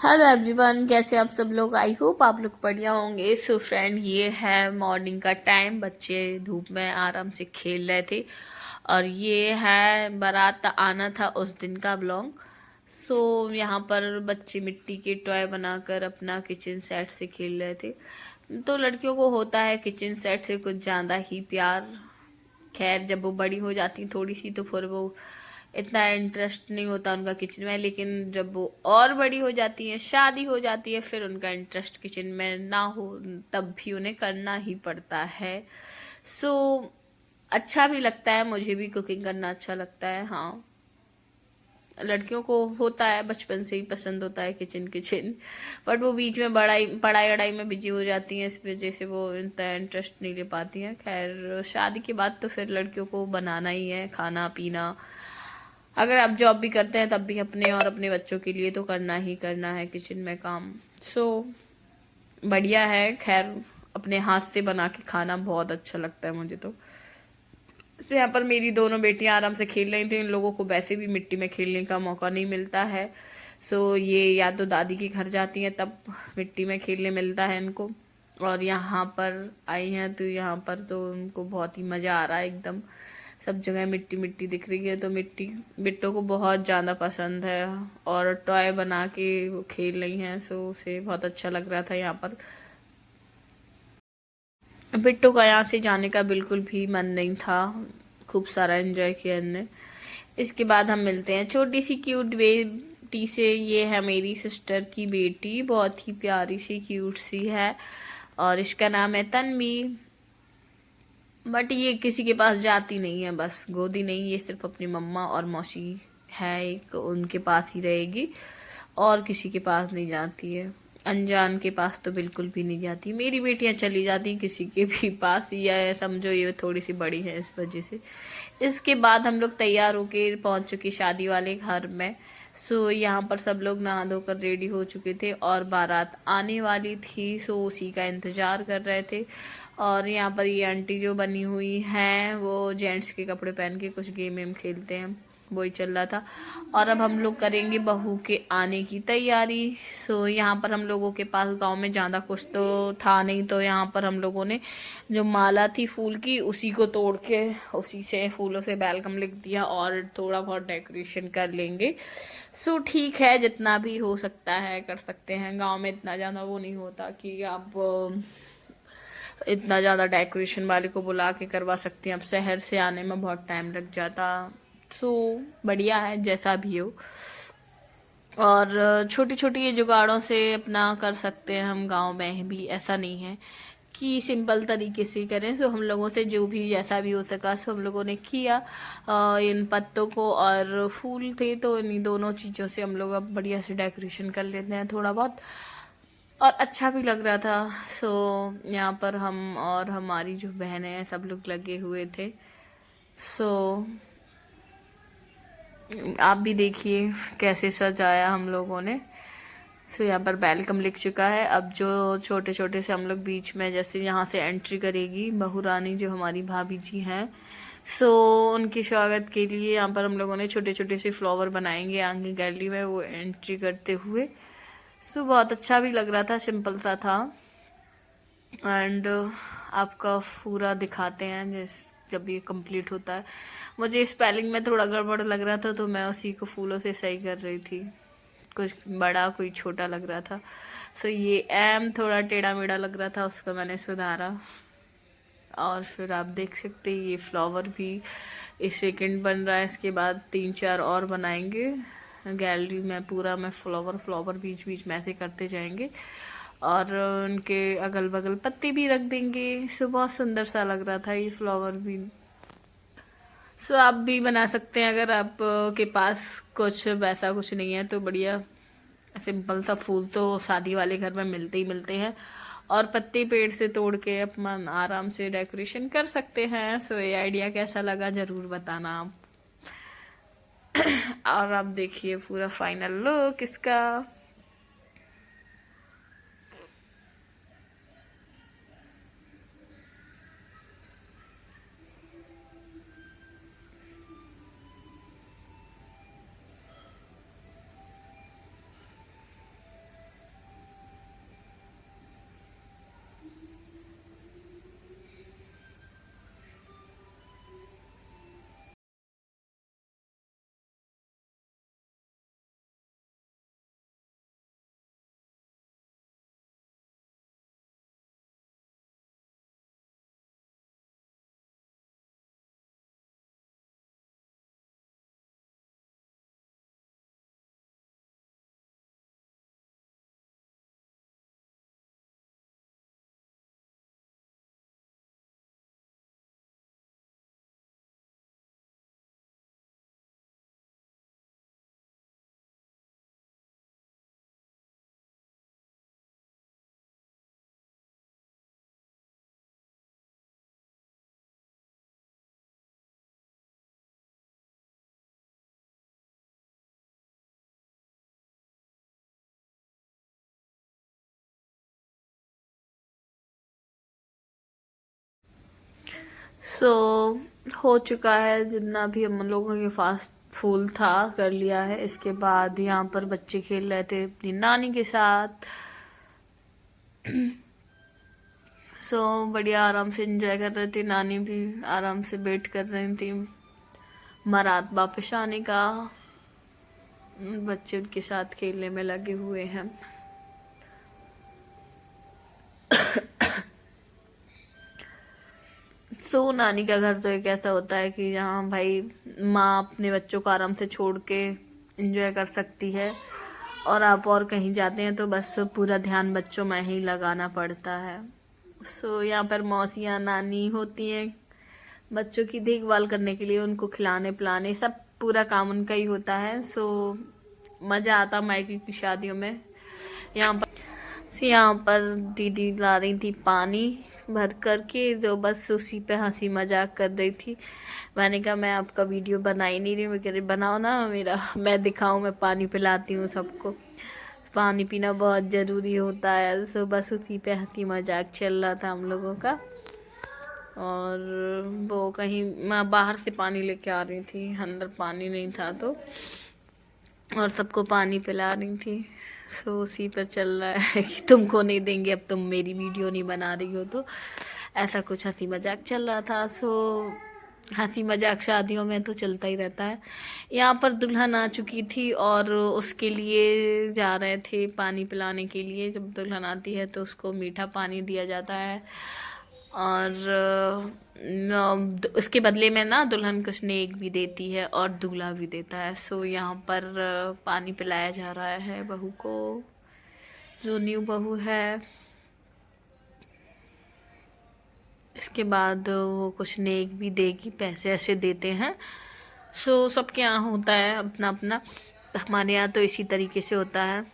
Hello everyone, कैसे आप सब लोग। आई होप आप लोग बढ़िया होंगे। सो फ्रेंड, ये है मॉर्निंग का टाइम। बच्चे धूप में आराम से खेल रहे थे और ये है बारात आना था उस दिन का ब्लॉग। सो यहाँ पर बच्चे मिट्टी के टॉय बनाकर अपना किचन सेट से खेल रहे थे। तो लड़कियों को होता है किचन सेट से कुछ ज़्यादा ही प्यार। खैर, जब वो बड़ी हो जाती थोड़ी सी तो फिर वो इतना इंटरेस्ट नहीं होता उनका किचन में, लेकिन जब वो और बड़ी हो जाती है, शादी हो जाती है, फिर उनका इंटरेस्ट किचन में ना हो तब भी उन्हें करना ही पड़ता है। सो अच्छा भी लगता है, मुझे भी कुकिंग करना अच्छा लगता है। हाँ, लड़कियों को होता है, बचपन से ही पसंद होता है किचन किचन। बट वो बीच में बड़ाई पढ़ाई वढ़ाई में बिजी हो जाती हैं, इस वजह से वो इतना इंटरेस्ट नहीं ले पाती हैं। खैर, शादी के बाद तो फिर लड़कियों को बनाना ही है, खाना पीना। अगर आप जॉब भी करते हैं तब भी अपने और अपने बच्चों के लिए तो करना ही करना है किचन में काम। सो बढ़िया है। खैर, अपने हाथ से बना के खाना बहुत अच्छा लगता है मुझे तो। तो यहाँ पर मेरी दोनों बेटियां आराम से खेल रही थी। इन लोगों को वैसे भी मिट्टी में खेलने का मौका नहीं मिलता है। सो ये या तो दादी के घर जाती हैं तब मिट्टी में खेलने मिलता है इनको, और यहाँ पर आई हैं तो यहाँ पर तो उनको बहुत ही मज़ा आ रहा है एकदम। सब जगह मिट्टी मिट्टी दिख रही है तो मिट्टी बिट्टो को बहुत ज़्यादा पसंद है और टॉय बना के वो खेल रही हैं। सो उसे बहुत अच्छा लग रहा था यहाँ पर। बिट्टू का यहाँ से जाने का बिल्कुल भी मन नहीं था। खूब सारा एंजॉय किया हमने। इसके बाद हम मिलते हैं छोटी सी क्यूट बेटी से। ये है मेरी सिस्टर की बेटी, बहुत ही प्यारी सी क्यूट सी है और इसका नाम है तन्वी। बट ये किसी के पास जाती नहीं है, बस गोदी नहीं, ये सिर्फ अपनी मम्मा और मौसी है एक, उनके पास ही रहेगी और किसी के पास नहीं जाती है। अनजान के पास तो बिल्कुल भी नहीं जाती। मेरी बेटियां चली जाती किसी के भी पास, या समझो ये थोड़ी सी बड़ी है इस वजह से। इसके बाद हम लोग तैयार होके पहुंच चुके शादी वाले घर में। सो यहाँ पर सब लोग नहा धोकर रेडी हो चुके थे और बारात आने वाली थी, सो उसी का इंतज़ार कर रहे थे। और यहाँ पर ये आंटी जो बनी हुई हैं वो जेंट्स के कपड़े पहन के कुछ गेम वेम खेलते हैं, वही चल रहा था। और अब हम लोग करेंगे बहू के आने की तैयारी। सो यहाँ पर हम लोगों के पास गांव में ज़्यादा कुछ तो था नहीं, तो यहाँ पर हम लोगों ने जो माला थी फूल की उसी को तोड़ के उसी से फूलों से वेलकम लिख दिया और थोड़ा बहुत डेकोरेशन कर लेंगे। सो ठीक है, जितना भी हो सकता है कर सकते हैं। गांव में इतना ज़्यादा वो नहीं होता कि आप इतना ज़्यादा डेकोरेशन वाले को बुला के करवा सकती हैं। अब शहर से आने में बहुत टाइम लग जाता। सो बढ़िया है जैसा भी हो। और छोटी छोटी ये जुगाड़ों से अपना कर सकते हैं हम। गांव में भी ऐसा नहीं है कि सिंपल तरीके से ही करें। सो हम लोगों से जो भी जैसा भी हो सका सो हम लोगों ने किया। इन पत्तों को और फूल थे तो इन्हीं दोनों चीज़ों से हम लोग अब बढ़िया से डेकोरेशन कर लेते हैं थोड़ा बहुत, और अच्छा भी लग रहा था। सो यहाँ पर हम और हमारी जो बहनें हैं सब लोग लगे हुए थे। सो आप भी देखिए कैसे सजाया हम लोगों ने। सो यहाँ पर वेलकम लिख चुका है। अब जो छोटे छोटे से हम लोग बीच में जैसे यहाँ से एंट्री करेगी बहू रानी जो हमारी भाभी जी हैं, सो उनके स्वागत के लिए यहाँ पर हम लोगों ने छोटे छोटे से फ्लावर बनाएंगे आगे गैलरी में वो एंट्री करते हुए। सो बहुत अच्छा भी लग रहा था, सिंपल सा था। एंड आपका पूरा दिखाते हैं जब ये कंप्लीट होता है। मुझे स्पेलिंग में थोड़ा गड़बड़ लग रहा था तो मैं उसी को फूलों से सही कर रही थी, कुछ बड़ा कोई छोटा लग रहा था। सो ये एम थोड़ा टेढ़ा मेढ़ा लग रहा था, उसको मैंने सुधारा। और फिर आप देख सकते हैं ये फ्लावर भी इस सेकंड बन रहा है। इसके बाद 3-4 और बनाएंगे गैलरी में, पूरा में फ्लावर फ्लावर बीच बीच में ऐसे करते जाएंगे और उनके अगल बगल पत्ते भी रख देंगे। सो बहुत सुंदर सा लग रहा था ये फ्लावर भी। सो आप भी बना सकते हैं अगर आप के पास कुछ वैसा कुछ नहीं है तो। बढ़िया सिंपल सा फूल तो शादी वाले घर में मिलते ही मिलते हैं और पत्ते पेड़ से तोड़ के अपना आराम से डेकोरेशन कर सकते हैं। सो ये आइडिया कैसा लगा ज़रूर बताना आप। और आप देखिए पूरा फाइनल लुक इसका। सो हो चुका है जितना भी हम लोगों के पास फूल था कर लिया है। इसके बाद यहाँ पर बच्चे खेल रहे थे अपनी नानी के साथ। सो बढ़िया आराम से एंजॉय कर रहे थे। नानी भी आराम से वेट कर रही थी बारात वापस आने का। बच्चे उनके साथ खेलने में लगे हुए हैं। तो नानी का घर तो एक ऐसा होता है कि जहाँ भाई माँ अपने बच्चों को आराम से छोड़ के एंजॉय कर सकती है, और आप और कहीं जाते हैं तो बस पूरा ध्यान बच्चों में ही लगाना पड़ता है। सो यहाँ पर मौसियाँ नानी होती हैं बच्चों की देखभाल करने के लिए, उनको खिलाने पिलाने सब पूरा काम उनका ही होता है। सो मज़ा आता मायके की शादियों में। यहाँ पर दीदी ला रही थी पानी भर कर के, जो बस उसी पे हंसी मजाक कर रही थी। मैंने कहा मैं आपका वीडियो बना ही नहीं रही। मैं कह रही बनाओ ना मेरा, मैं दिखाऊं, मैं पानी पिलाती हूँ सबको। पानी पीना बहुत ज़रूरी होता है। सो बस उसी पे हंसी मजाक चल रहा था हम लोगों का। और वो कहीं मैं बाहर से पानी लेके आ रही थी, अंदर पानी नहीं था तो, और सबको पानी पिला रही थी। सो उसी पर चल रहा है कि तुमको नहीं देंगे, अब तुम मेरी वीडियो नहीं बना रही हो, तो ऐसा कुछ हंसी मजाक चल रहा था। सो हंसी मजाक शादियों में तो चलता ही रहता है। यहाँ पर दुल्हन आ चुकी थी और उसके लिए जा रहे थे पानी पिलाने के लिए। जब दुल्हन आती है तो उसको मीठा पानी दिया जाता है, और उसके बदले में ना दुल्हन कुछ नेक भी देती है और दूल्हा भी देता है। सो यहाँ पर पानी पिलाया जा रहा है बहू को, जो न्यू बहू है। इसके बाद वो कुछ नेक भी देगी, पैसे ऐसे देते हैं। सो सबके यहाँ होता है अपना अपना, हमारे यहाँ तो इसी तरीके से होता है।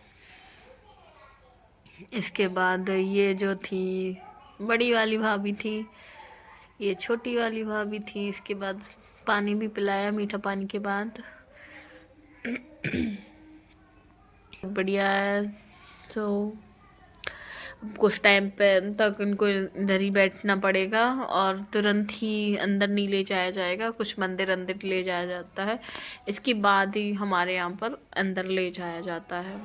इसके बाद ये जो थी बड़ी वाली भाभी थी, ये छोटी वाली भाभी थी। इसके बाद पानी भी पिलाया मीठा पानी के बाद। बढ़िया है। तो कुछ टाइम पे तक इनको इधर ही बैठना पड़ेगा और तुरंत ही अंदर नहीं ले जाया जाएगा। कुछ मंदिर अंदर ले जाया जाता है, इसके बाद ही हमारे यहाँ पर अंदर ले जाया जाता है।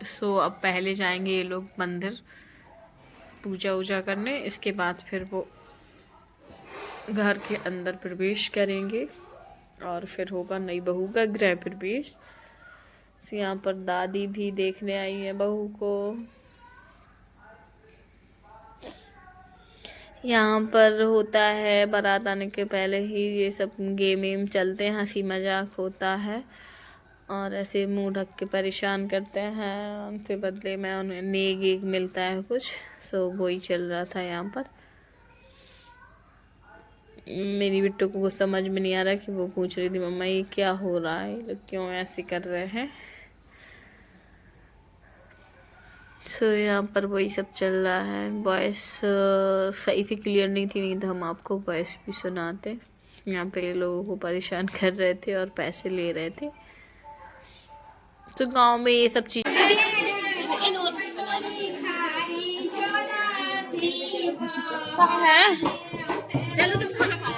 सो अब पहले जाएंगे ये लोग मंदिर पूजा वूजा करने, इसके बाद फिर वो घर के अंदर प्रवेश करेंगे और फिर होगा नई बहू का गृह प्रवेश। यहाँ पर दादी भी देखने आई है बहू को। यहाँ पर होता है बारात आने के पहले ही ये सब गेम वेम चलते हैं, हंसी मजाक होता है, और ऐसे मुंह ढक के परेशान करते हैं। उनसे बदले में उन्हें नेक एक मिलता है कुछ। सो वही चल रहा था यहाँ पर। मेरी बिट्टू को कुछ समझ में नहीं आ रहा कि वो पूछ रही थी मम्मा ये क्या हो रहा है, ये लोग क्यों ऐसे कर रहे हैं। सो यहाँ पर वही सब चल रहा है। वॉइस सही से क्लियर नहीं थी, नहीं तो हम आपको वॉइस भी सुनाते। यहाँ पे ये लोगों को परेशान कर रहे थे और पैसे ले रहे थे। तो गांव में ये सब चीज़ है। चलो तुम खाना खाओ।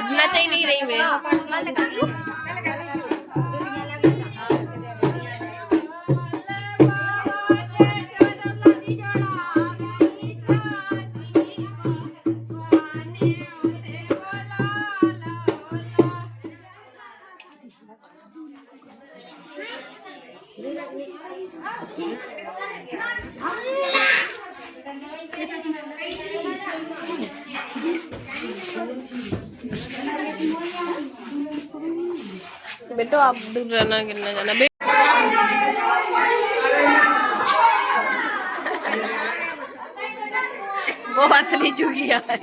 नच ही नहीं रही मैं। बेटो आप दूर रहना, गिरना जाना। वो असली चुगिया है।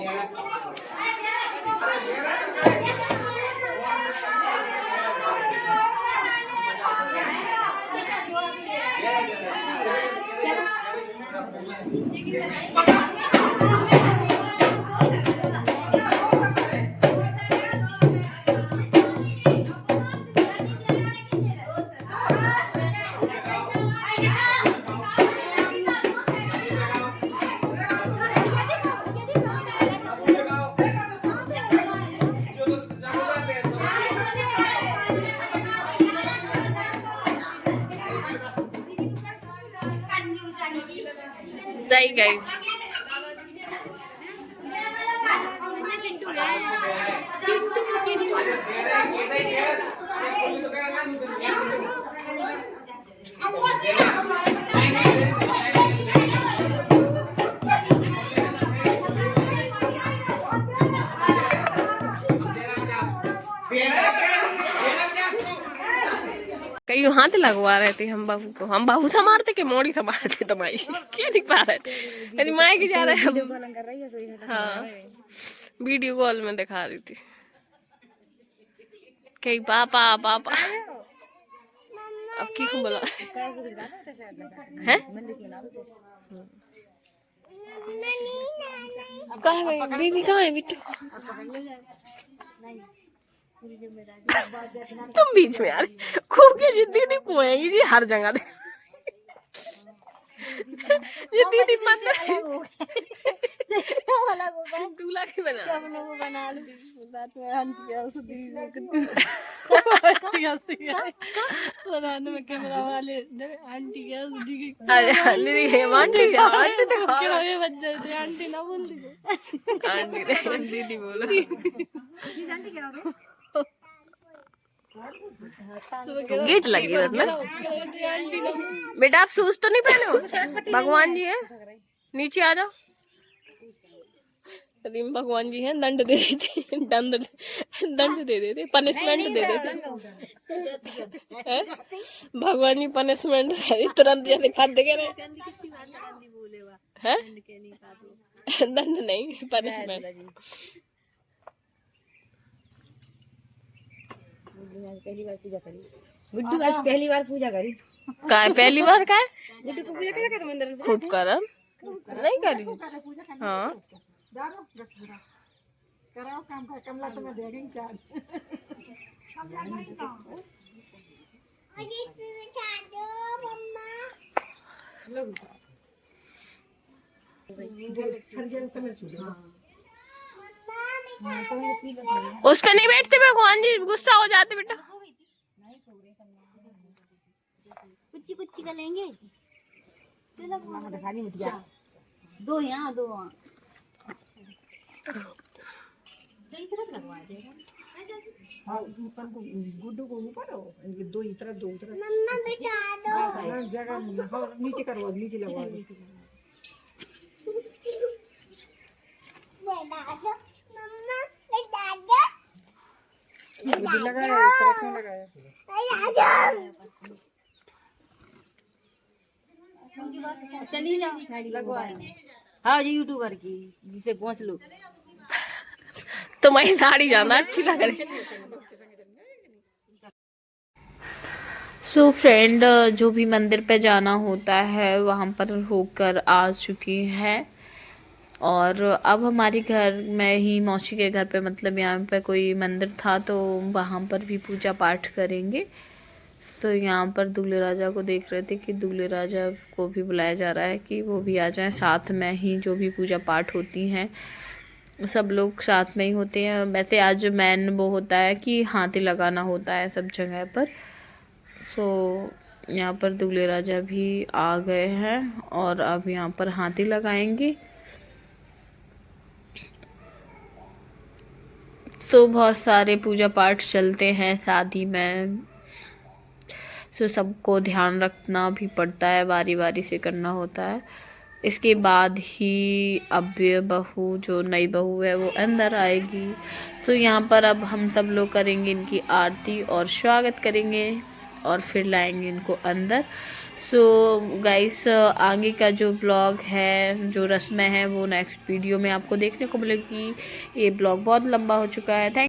जाई गई कहीं हाथ लगवा रहे थे हम बाबू को, हम बाबू संभालते के मोड़ी संभालते तो माई क्या नहीं पा रहे थे, माई के जा रहे हैं। हाँ वीडियो कॉल में दिखा रही थी कहीं पापा पापा। अब की को बोला है कहाँ है बीबी, कहाँ है बिट्टू? तुम बीच में यार खूब के दीदी को है ये हर जगह दे ये दीदी दूल्हा के बना बनाने में कैमरा वाले आंटी क्या दीदी हेमांटी क्या बच जाते आंटी ना बोल आंटी दीदी बोलो गेट लगी ना बेटा। आप शूज तो नहीं पहने हो? भगवान जी है नीचे आ जाओ। भगवान जी हैं दंड दे देते दंड दे देते पनिशमेंट दे देते भगवान जी पनिशमेंट तुरंत जैसे फंस गए हैं दंड नहीं पनिशमेंट। पहली बार पूजा करी गुड्डू, आज पहली बार पूजा करी। का पहली बार का है गुड्डू को पूजा करे मंदिर में खूब करम नहीं करी। हाँ कराओ काम का कमला तो मैं देगी चार अजी बिठा दो मम्मा लोग उसका नहीं बैठते भगवान जी गुस्सा हो जाते बेटा। कुछ कुछ का लेंगे दो यहाँ दो वहाँ गुड्डू को ऊपर हो दो इधर दो उधर जगह नीचे करवा नीचे लगवा चलिए लगवा हाँ जी यूट्यूबर की जिसे पहुँच लो तो मैं साड़ी ज्यादा अच्छी लग रही। सो फ्रेंड जो भी मंदिर पे जाना होता है वहाँ पर होकर आ चुकी है और अब हमारे घर में ही मौसी के घर पे मतलब यहाँ पे कोई मंदिर था तो वहाँ पर भी पूजा पाठ करेंगे। तो यहाँ पर दूल्हे राजा को देख रहे थे कि दूल्हे राजा को भी बुलाया जा रहा है कि वो भी आ जाएं साथ में ही। जो भी पूजा पाठ होती हैं सब लोग साथ में ही होते हैं। वैसे आज मेन वो होता है कि हाथी लगाना होता है सब जगह पर। सो यहाँ पर दूल्हे राजा भी आ गए हैं और अब यहाँ पर हाथी लगाएंगे। सो बहुत सारे पूजा पाठ चलते हैं शादी में, सो सबको ध्यान रखना भी पड़ता है, बारी बारी से करना होता है। इसके बाद ही अब बहू जो नई बहू है वो अंदर आएगी। तो यहाँ पर अब हम सब लोग करेंगे इनकी आरती और स्वागत करेंगे और फिर लाएंगे इनको अंदर। सो गाइस आगे का जो ब्लॉग है जो रस्में हैं वो नेक्स्ट वीडियो में आपको देखने को मिलेगी। ये ब्लॉग बहुत लंबा हो चुका है। थैंक